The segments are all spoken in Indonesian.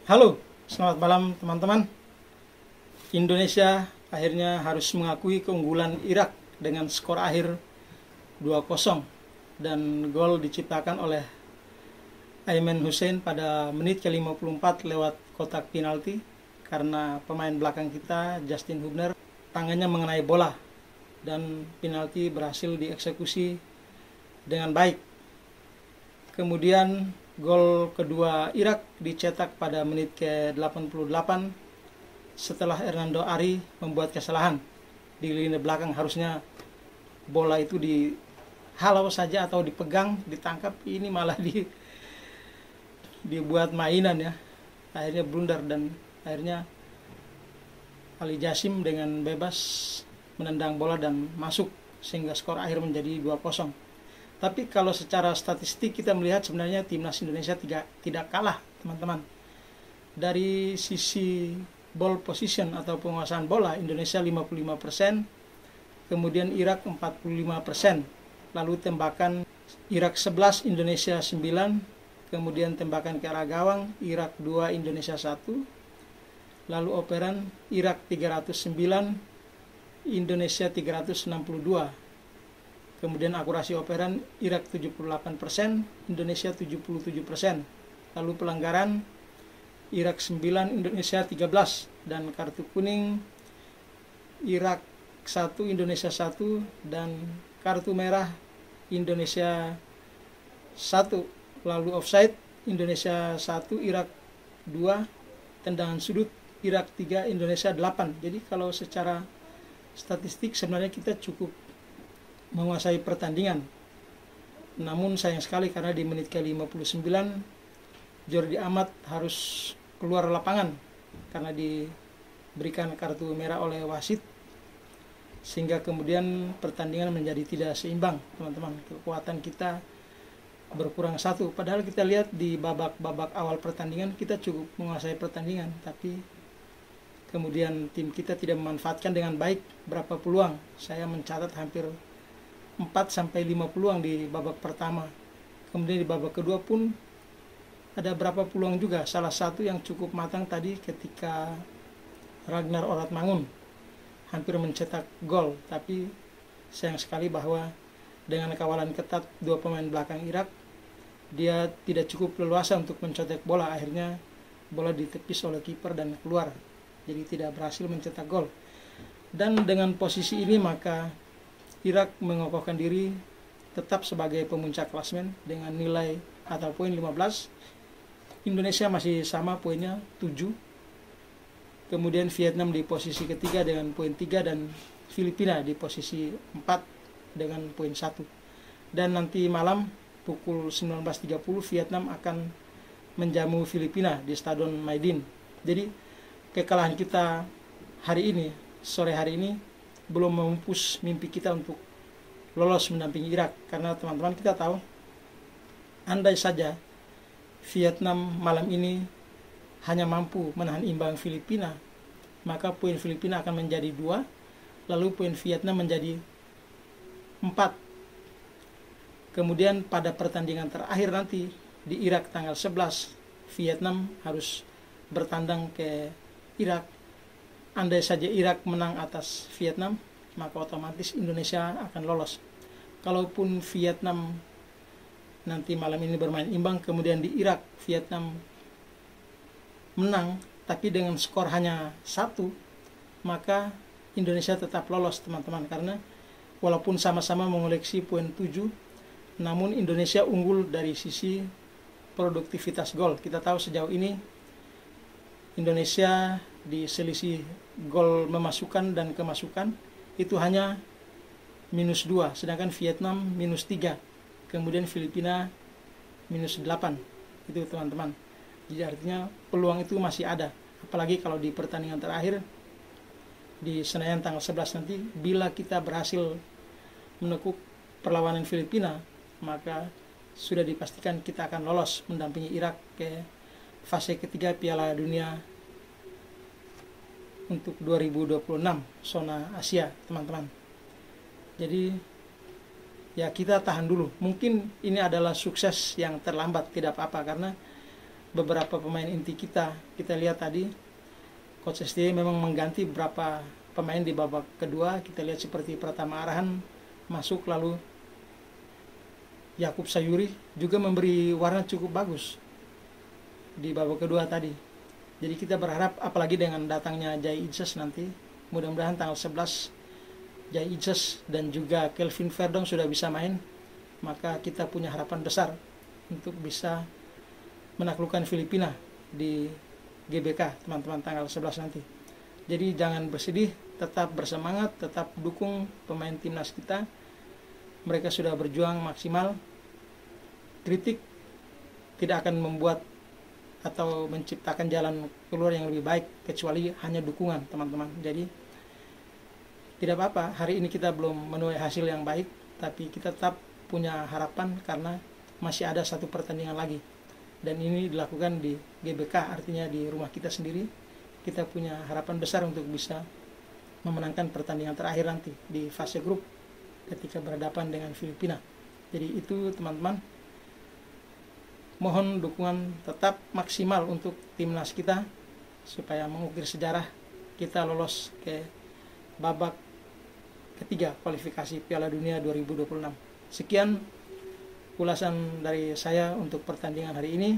Halo, selamat malam teman-teman. Indonesia akhirnya harus mengakui keunggulan Irak dengan skor akhir 2-0 dan gol diciptakan oleh Aiman Hussein pada menit ke-54 lewat kotak penalti karena pemain belakang kita Justin Hubner tangannya mengenai bola dan penalti berhasil dieksekusi dengan baik. Kemudian gol kedua Irak dicetak pada menit ke-88 setelah Hernando Ari membuat kesalahan di lini belakang. Harusnya bola itu dihalau saja atau dipegang, ditangkap, ini malah dibuat mainan ya. Akhirnya blunder dan akhirnya Ali Jasim dengan bebas menendang bola dan masuk sehingga skor akhir menjadi 2-0. Tapi kalau secara statistik kita melihat sebenarnya timnas Indonesia tidak kalah, teman-teman. Dari sisi ball position atau penguasaan bola, Indonesia 55%, kemudian Irak 45%. Lalu tembakan Irak 11, Indonesia 9, kemudian tembakan ke arah gawang, Irak 2, Indonesia 1. Lalu operan Irak 309, Indonesia 362. Kemudian akurasi operan Irak 78%, Indonesia 77%. Lalu pelanggaran Irak 9, Indonesia 13. Dan kartu kuning Irak 1, Indonesia 1. Dan kartu merah Indonesia 1. Lalu offside Indonesia 1, Irak 2. Tendangan sudut Irak 3, Indonesia 8. Jadi kalau secara statistik sebenarnya kita cukup menguasai pertandingan. Namun sayang sekali karena di menit ke-59 Jordi Amat harus keluar lapangan karena diberikan kartu merah oleh wasit, sehingga kemudian pertandingan menjadi tidak seimbang, teman-teman. Kekuatan kita berkurang satu, padahal kita lihat di babak awal pertandingan kita cukup menguasai pertandingan, tapi kemudian tim kita tidak memanfaatkan dengan baik berapa peluang. Saya mencatat hampir 4-5 peluang di babak pertama. Kemudian di babak kedua pun ada berapa peluang juga. Salah satu yang cukup matang tadi ketika Ragnar Oratmangun hampir mencetak gol, tapi sayang sekali bahwa dengan kawalan ketat dua pemain belakang Irak, dia tidak cukup leluasa untuk mencetak bola. Akhirnya bola ditepis oleh kiper dan keluar, jadi tidak berhasil mencetak gol. Dan dengan posisi ini maka Irak mengokohkan diri tetap sebagai pemuncak klasemen dengan nilai atau poin 15. Indonesia masih sama poinnya 7. Kemudian Vietnam di posisi ketiga dengan poin 3 dan Filipina di posisi 4 dengan poin 1. Dan nanti malam pukul 19.30 Vietnam akan menjamu Filipina di Stadion Maidin. Jadi kekalahan kita hari ini, sore hari ini, belum memupus mimpi kita untuk lolos mendampingi Irak. Karena teman-teman kita tahu, andai saja Vietnam malam ini hanya mampu menahan imbang Filipina, maka poin Filipina akan menjadi 2, lalu poin Vietnam menjadi 4. Kemudian pada pertandingan terakhir nanti di Irak tanggal 11, Vietnam harus bertandang ke Irak. Andai saja Irak menang atas Vietnam, maka otomatis Indonesia akan lolos. Kalaupun Vietnam nanti malam ini bermain imbang, kemudian di Irak Vietnam menang tapi dengan skor hanya 1, maka Indonesia tetap lolos, teman-teman. Karena walaupun sama-sama mengoleksi poin 7, namun Indonesia unggul dari sisi produktivitas gol. Kita tahu sejauh ini Indonesia di selisih gol memasukkan dan kemasukan itu hanya -2, sedangkan Vietnam -3, kemudian Filipina -8. Itu teman-teman. Jadi artinya peluang itu masih ada, apalagi kalau di pertandingan terakhir di Senayan tanggal 11 nanti, bila kita berhasil menekuk perlawanan Filipina, maka sudah dipastikan kita akan lolos mendampingi Irak ke fase ketiga Piala Dunia untuk 2026 zona Asia, teman-teman. Jadi ya kita tahan dulu. Mungkin ini adalah sukses yang terlambat, tidak apa-apa, karena beberapa pemain inti kita lihat tadi Coach STY memang mengganti beberapa pemain di babak kedua. Kita lihat seperti Pratama Arahan masuk, lalu Yakub Sayuri juga memberi warna cukup bagus di babak kedua tadi. Jadi kita berharap apalagi dengan datangnya Jai Idses nanti, mudah-mudahan tanggal 11 Jai Idses dan juga Kelvin Verdong sudah bisa main, maka kita punya harapan besar untuk bisa menaklukkan Filipina di GBK teman-teman tanggal 11 nanti. Jadi jangan bersedih, tetap bersemangat, tetap dukung pemain timnas kita. Mereka sudah berjuang maksimal. Kritik tidak akan membuat atau menciptakan jalan keluar yang lebih baik, kecuali hanya dukungan teman-teman. Jadi tidak apa-apa hari ini kita belum menuai hasil yang baik, tapi kita tetap punya harapan karena masih ada satu pertandingan lagi, dan ini dilakukan di GBK, artinya di rumah kita sendiri. Kita punya harapan besar untuk bisa memenangkan pertandingan terakhir nanti di fase grup ketika berhadapan dengan Filipina. Jadi itu teman-teman, mohon dukungan tetap maksimal untuk timnas kita supaya mengukir sejarah, kita lolos ke babak ketiga kualifikasi Piala Dunia 2026. Sekian ulasan dari saya untuk pertandingan hari ini,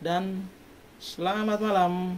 dan selamat malam.